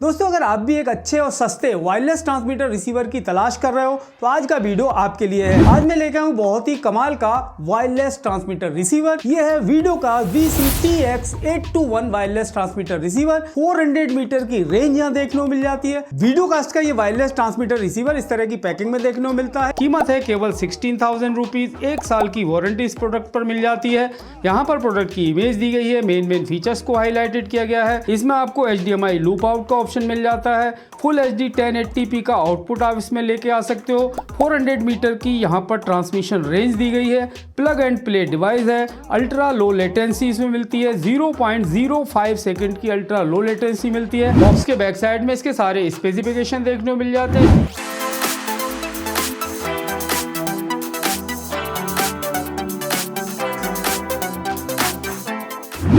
दोस्तों अगर आप भी एक अच्छे और सस्ते वायरलेस ट्रांसमीटर रिसीवर की तलाश कर रहे हो तो आज का वीडियो आपके लिए है। आज मैं लेकर आऊँ बहुत ही कमाल का वायरलेस ट्रांसमीटर रिसीवर। ये है वीडियो का VC-TX821 wireless transmitter receiver. 400 metre की रेंज यहाँ देखने को मिल जाती है। वीडियो कास्ट का ये वायरलेस ट्रांसमीटर रिसीवर इस तरह की पैकिंग में देखने को मिलता है। कीमत है केवल 16,000 रुपीज। 1 साल की वारंटी इस प्रोडक्ट पर मिल जाती है। यहाँ पर प्रोडक्ट की इमेज दी गई है, मेन फीचर्स को हाईलाइटेड किया गया है। इसमें आपको HDMI लूप आउट का ऑप्शन मिल जाता है। फुल HD 1080p का आउटपुट आप इसमें लेके आ सकते हो। 400 मीटर की यहाँ पर ट्रांसमिशन रेंज दी गई है। प्लग एंड प्ले डिवाइस है। अल्ट्रा लो लेटेंसी इसमें मिलती है। 0.05 सेकंड की अल्ट्रा लो लेटेंसी मिलती है। बॉक्स के बैक साइड में इसके सारे स्पेसिफिकेशन देखने को मिल जाते हैं।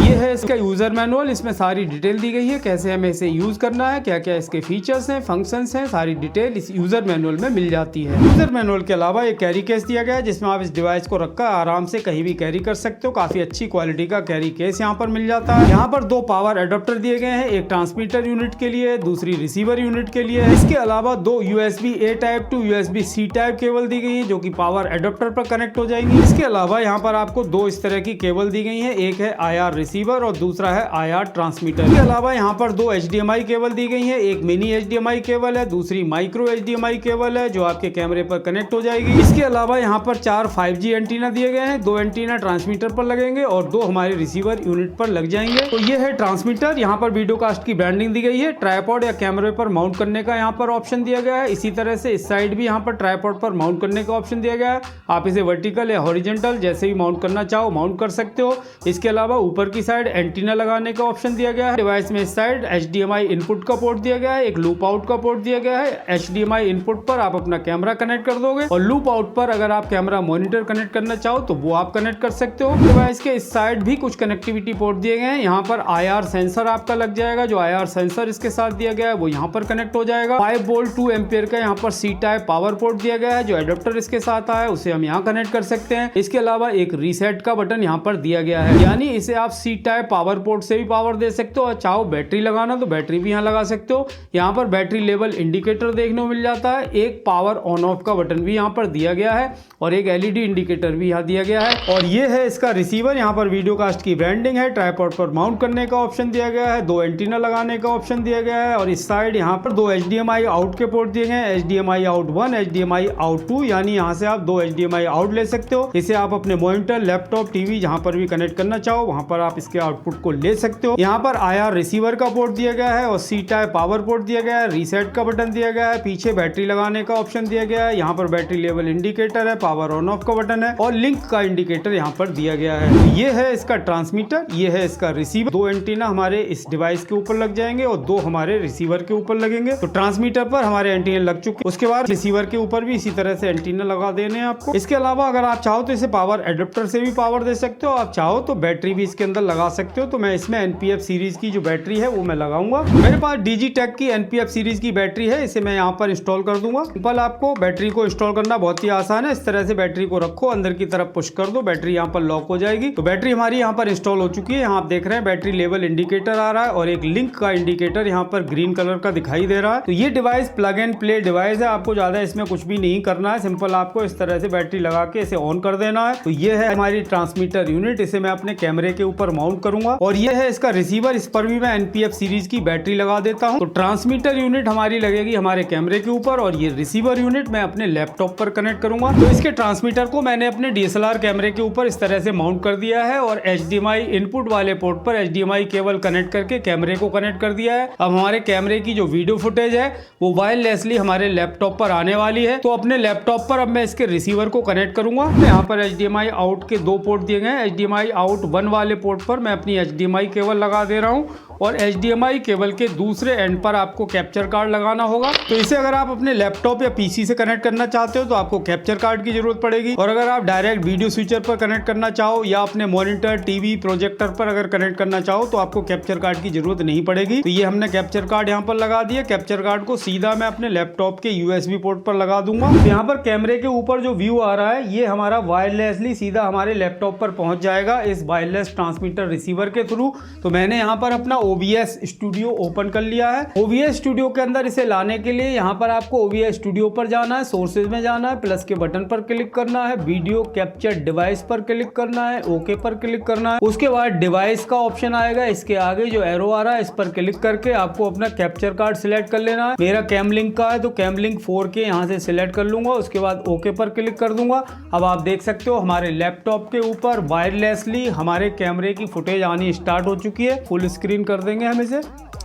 ये है इसका यूजर मैनुअल। इसमें सारी डिटेल दी गई है, कैसे हमें इसे यूज करना है, क्या क्या इसके फीचर्स हैं, फंक्शंस हैं, सारी डिटेल इस यूजर मैनुअल में मिल जाती है। यूजर मैनुअल के अलावा एक कैरी केस दिया गया है जिसमें आप इस डिवाइस को रखकर आराम से कहीं भी कैरी कर सकते हो। काफी अच्छी क्वालिटी का कैरी केस यहाँ पर मिल जाता है। यहाँ पर 2 पावर एडाप्टर दिए गए हैं, एक ट्रांसमीटर यूनिट के लिए, दूसरी रिसीवर यूनिट के लिए। इसके अलावा 2 USB-A type two USB-C type cable दी गई है जो कि पावर एडाप्टर पर कनेक्ट हो जाएंगी। इसके अलावा यहाँ पर आपको 2 इस तरह की केबल दी गई है, एक है IR रिसीवर और दूसरा है IR ट्रांसमीटर। इसके अलावा यहाँ पर 2 HDMI केबल दी गई है, एक मिनी HDMI केबल है, दूसरी माइक्रो HDMI केबल है जो आपके कैमरे पर कनेक्ट हो जाएगी। इसके अलावा यहाँ पर 4 5G एंटीना दिए गए हैं, 2 एंटीना ट्रांसमीटर पर लगेंगे और 2 हमारे रिसीवर यूनिट पर लग जाएंगे। तो ये है ट्रांसमीटर। यहाँ पर वीडियो कास्ट की ब्रांडिंग दी गई है। ट्राइपॉड या कैमरे पर माउंट करने का यहाँ पर ऑप्शन दिया गया है। इसी तरह से इस साइड भी यहाँ पर ट्राइपॉड पर माउंट करने का ऑप्शन दिया गया है। आप इसे वर्टिकल या हॉरिजॉन्टल जैसे भी माउंट करना चाहो माउंट कर सकते हो। इसके अलावा ऊपर की साइड एंटीना लगाने का ऑप्शन दिया गया है। डिवाइस में इस साइड HDMI इनपुट का पोर्ट दिया गया है, एक लूप आउट का पोर्ट दिया गया है। HDMI इनपुट पर आप अपना कैमरा कनेक्ट कर दोगे और लूप आउट पर अगर आप कैमरा मॉनिटर कनेक्ट करना चाहो तो वो आप कनेक्ट कर सकते हो। डिवाइस के इस साइड भी कुछ कनेक्टिविटी पोर्ट दिए गए हैं। यहाँ पर IR सेंसर आपका लग जाएगा, जो IR सेंसर इसके साथ दिया गया है वो यहाँ पर कनेक्ट हो जाएगा। 5 वोल्ट 2 एम्पियर का यहाँ पर C टाइप पावर पोर्ट दिया गया है, जो एडाप्टर इसके साथ आया है उसे हम यहाँ कनेक्ट कर सकते हैं। इसके अलावा एक रीसेट का बटन यहाँ पर दिया गया है, यानी इसे आप C टाइप पावर पोर्ट से भी पावर दे सकते हो और चाहो बैटरी लगाना तो बैटरी भी यहाँ लगा सकते हो। यहाँ पर बैटरी लेवल इंडिकेटर देखने को मिल जाता है। एक पावर ऑन ऑफ का बटन भी यहाँ पर दिया गया है और एक LED इंडिकेटर भी यहाँ दिया गया है। और ये है इसका रिसीवर। यहाँ पर वीडियो कास्ट की ब्रांडिंग है। ट्राइपॉड पर माउंट करने का ऑप्शन दिया गया है, 2 एंटीना लगाने का ऑप्शन दिया गया है और इस साइड यहाँ पर 2 HDMI आउट के पोर्ट दिए गए हैं, HDMI आउट 1, HDMI आउट 2, यानी यहाँ से आप 2 HDMI आउट ले सकते हो। इसे आप अपने मॉनिटर, लैपटॉप, टीवी जहाँ पर भी कनेक्ट करना चाहो वहाँ पर आप इसके आउटपुट को ले सकते हो। यहाँ पर IR रिसीवर का पोर्ट दिया गया है और C टाइप पावर पोर्ट दिया गया है। रीसेट का बटन दिया गया है, पीछे बैटरी लगाने का ऑप्शन दिया गया है। यहाँ पर बैटरी लेवल इंडिकेटर है, पावर ऑन ऑफ का बटन है और लिंक का इंडिकेटर यहाँ पर दिया गया है। तो ये है इसका ट्रांसमीटर, ये है इसका रिसीवर। 2 एंटीना हमारे इस डिवाइस के ऊपर लग जाएंगे और 2 हमारे रिसीवर के ऊपर लगेंगे। तो ट्रांसमीटर पर हमारे एंटीना लग चुके, उसके बाद रिसीवर के ऊपर भी इसी तरह से एंटीना लगा देने हैं आपको। इसके अलावा अगर आप चाहो तो इसे पावर एडाप्टर से भी पावर दे सकते हो, आप चाहो तो बैटरी भी इसके अंदर लगा सकते हो। तो मैं इसमें NPF सीरीज की जो बैटरी है वो मैं लगाऊंगा। मेरे पास Digitech की NPF सीरीज की बैटरी है, इसे मैं यहाँ पर इंस्टॉल कर दूंगा। सिंपल, आपको बैटरी को इंस्टॉल करना बहुत ही आसान है। इस तरह से बैटरी को रखो, अंदर की तरफ पुश कर दो, बैटरी यहाँ पर लॉक हो जाएगी। तो बैटरी हमारी यहाँ पर इंस्टॉल हो चुकी है। यहाँ आप देख रहे हैं बैटरी लेवल इंडिकेटर आ रहा है और एक लिंक का इंडिकेटर यहाँ पर ग्रीन कलर का दिखाई दे रहा है। तो ये device plug and play device है, आपको ज्यादा इसमें कुछ भी नहीं करना है। सिंपल आपको इस तरह से बैटरी लगा के इसे ऑन कर देना है। तो ये है हमारी ट्रांसमीटर यूनिट, इसे मैं अपने कैमरे के ऊपर माउंट करूंगा। और ये है इसका रिसीवर, इस पर भी मैं NPF सीरीज की बैटरी लगा देता हूं। तो ट्रांसमीटर यूनिट हमारी लगेगी हमारे कैमरे के ऊपर और ये रिसीवर यूनिट मैं अपने लैपटॉप पर कनेक्ट करूंगा। तो इसके ट्रांसमीटर को मैंने अपने DSLR कैमरे के ऊपर इस तरह से माउंट कर दिया है और HDMI इनपुट वाले पोर्ट पर HDMI केबल कनेक्ट करके कैमरे को कनेक्ट कर दिया है। अब हमारे कैमरे की जो वीडियो फुटेज है वो वायरलेसली हमारे लैपटॉप पर आने वाली है। तो अपने लैपटॉप पर अब मैं इसके रिसीवर को कनेक्ट करूंगा। यहाँ पर HDMI आउट के 2 पोर्ट दिए गए हैं। HDMI आउट 1 वाले पोर्ट पर मैं अपनी HDMI केबल लगा दे रहा हूँ और HDMI केबल के दूसरे एंड पर आपको कैप्चर कार्ड लगाना होगा। तो इसे अगर आप अपने लैपटॉप या PC से कनेक्ट करना चाहते हो तो आपको कैप्चर कार्ड की जरूरत पड़ेगी और अगर आप डायरेक्ट वीडियो स्विचर पर कनेक्ट करना चाहो या अपने मॉनिटर, टीवी, प्रोजेक्टर पर अगर कनेक्ट करना चाहो तो आपको कैप्चर कार्ड की जरूरत नहीं पड़ेगी। तो ये हमने कैप्चर कार्ड यहाँ पर लगा दिया। कैप्चर कार्ड को सीधा मैं अपने लैपटॉप के USB पोर्ट पर लगा दूंगा। तो यहाँ पर कैमरे के ऊपर जो व्यू आ रहा है ये हमारा वायरलेसली सीधा हमारे लैपटॉप पर पहुंच जाएगा इस वायरलेस ट्रांसमीटर रिसीवर के थ्रू। तो मैंने यहाँ पर अपना OBS स्टूडियो ओपन कर लिया है। OBS स्टूडियो के अंदर इसे लाने के लिए यहाँ पर आपको OBS स्टूडियो पर जाना है, सोर्सेज में जाना है, प्लस के बटन पर क्लिक करना है, वीडियो कैप्चर डिवाइस पर क्लिक करना है, ओके पर क्लिक करना है। उसके बाद डिवाइस का ऑप्शन आएगा, इसके आगे जो एरो आ रहा है इस पर क्लिक करके आपको अपना कैप्चर कार्ड सिलेक्ट कर लेना है। मेरा कैमलिंक का है तो कैमलिंक 4K यहाँ से सिलेक्ट कर लूंगा, उसके बाद ओके पर क्लिक कर दूंगा। अब आप देख सकते हो हमारे लैपटॉप के ऊपर वायरलेसली हमारे कैमरे की फुटेज आनी स्टार्ट हो चुकी है। फुल स्क्रीन कर देंगे हम इसे।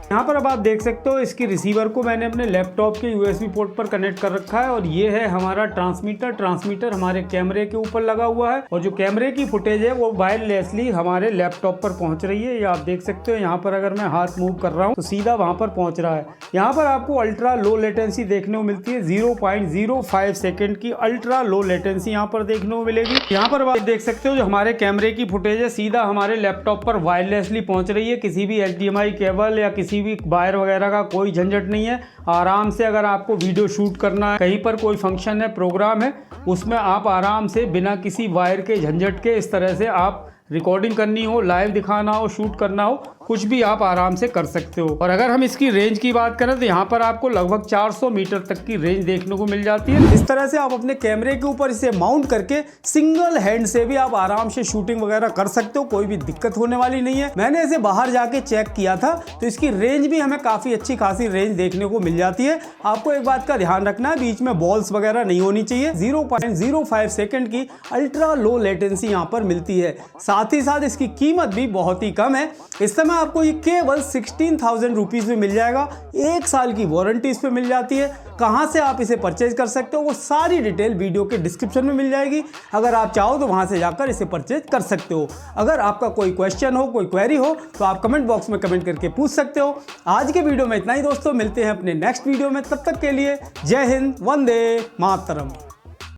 यहाँ पर अब आप देख सकते हो इसकी रिसीवर को मैंने अपने लैपटॉप के USB पोर्ट पर कनेक्ट कर रखा है और ये है हमारा ट्रांसमीटर हमारे कैमरे के ऊपर लगा हुआ है और जो कैमरे की फुटेज है वो वायरलेसली हमारे लैपटॉप पर पहुंच रही है। ये आप देख सकते हो यहाँ पर अगर मैं हाथ मूव कर रहा हूँ तो सीधा वहां पर पहुंच रहा है। यहाँ पर आपको अल्ट्रा लो लेटेंसी देखने को मिलती है, 0.05 सेकेंड की अल्ट्रा लो लेटेंसी यहाँ पर देखने को मिलेगी। यहाँ पर आप देख सकते हो जो हमारे कैमरे की फुटेज है सीधा हमारे लैपटॉप पर वायरलेसली पहुंच रही है। किसी भी HDMI केबल या किसी भी वायर वगैरह का कोई झंझट नहीं है। आराम से अगर आपको वीडियो शूट करना है, कहीं पर कोई फंक्शन है, प्रोग्राम है, उसमें आप आराम से बिना किसी वायर के झंझट के इस तरह से आप रिकॉर्डिंग करनी हो, लाइव दिखाना हो, शूट करना हो, कुछ भी आप आराम से कर सकते हो। और अगर हम इसकी रेंज की बात करें तो यहाँ पर आपको लगभग 400 मीटर तक की रेंज देखने को मिल जाती है। इस तरह से आप अपने कैमरे के ऊपर इसे माउंट करके सिंगल हैंड से भी आप आराम से शूटिंग वगैरह कर सकते हो, कोई भी दिक्कत होने वाली नहीं है। मैंने इसे बाहर जाके चेक किया था तो इसकी रेंज भी हमें काफी अच्छी खासी रेंज देखने को मिल जाती है। आपको एक बात का ध्यान रखना है, बीच में बॉल्स वगैरह नहीं होनी चाहिए। 0.05 सेकेंड की अल्ट्रा लो लेटेंसी यहाँ पर मिलती है। साथ ही साथ इसकी कीमत भी बहुत ही कम है। इस समय आपको ये केवल 16,000 रुपीज में मिल जाएगा। 1 साल की वारंटी इस पे मिल जाती है। कहां से आप इसे परचेज कर सकते हो वो सारी डिटेल वीडियो के डिस्क्रिप्शन में मिल जाएगी। अगर आप चाहो तो वहां से जाकर इसे परचेज कर सकते हो। अगर आपका कोई क्वेश्चन हो, कोई क्वेरी हो तो आप कमेंट बॉक्स में कमेंट करके पूछ सकते हो। आज के वीडियो में इतना ही दोस्तों, मिलते हैं अपने नेक्स्ट वीडियो में। तब तक के लिए जय हिंद, वंदे मातरम।